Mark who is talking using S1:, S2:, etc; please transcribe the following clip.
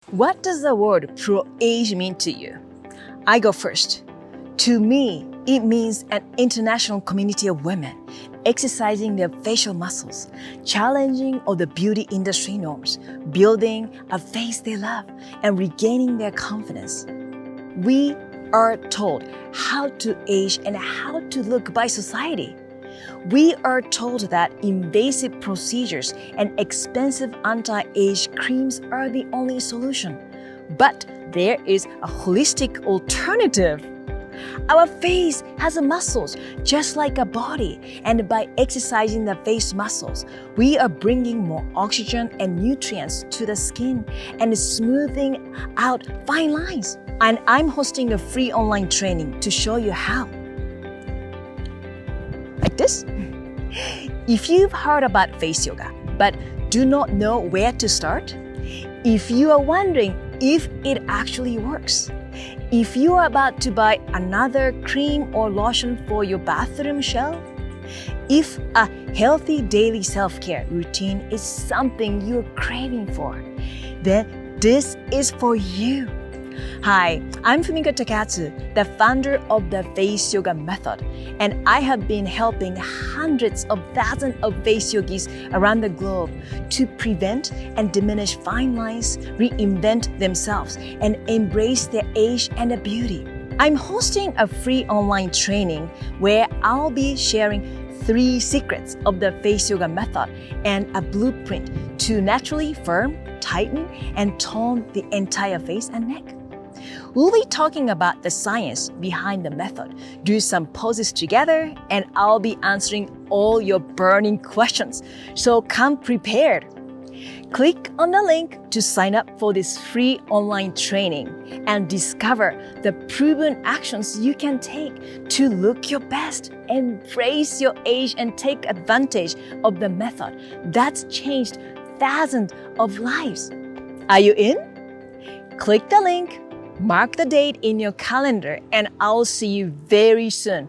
S1: What does the word pro-age mean to you? I go first. To me, it means an international community of women exercising their facial muscles, challenging all the beauty industry norms, building a face they love, and regaining their confidence. We are told how to age and how to look by society. We are told that invasive procedures and expensive anti-age creams are the only solution. But there is a holistic alternative. Our face has muscles just like a body, and by exercising the face muscles, we are bringing more oxygen and nutrients to the skin and smoothing out fine lines. And I'm hosting a free online training to show you how. Like this? If you've heard about face yoga, but do not know where to start, if you are wondering if it actually works, if you are about to buy another cream or lotion for your bathroom shelf, if a healthy daily self-care routine is something you're craving for, then this is for you. Hi, I'm Fumiko Takatsu, the founder of the Face Yoga Method, and I have been helping hundreds of thousands of face yogis around the globe to prevent and diminish fine lines, reinvent themselves, and embrace their age and their beauty. I'm hosting a free online training where I'll be sharing 3 secrets of the Face Yoga Method and a blueprint to naturally firm, tighten, and tone the entire face and neck. We'll be talking about the science behind the method, do some poses together, and I'll be answering all your burning questions. So come prepared. Click on the link to sign up for this free online training and discover the proven actions you can take to look your best, embrace your age, and take advantage of the method that's changed thousands of lives. Are you in? Click the link. Mark the date in your calendar, and I'll see you very soon.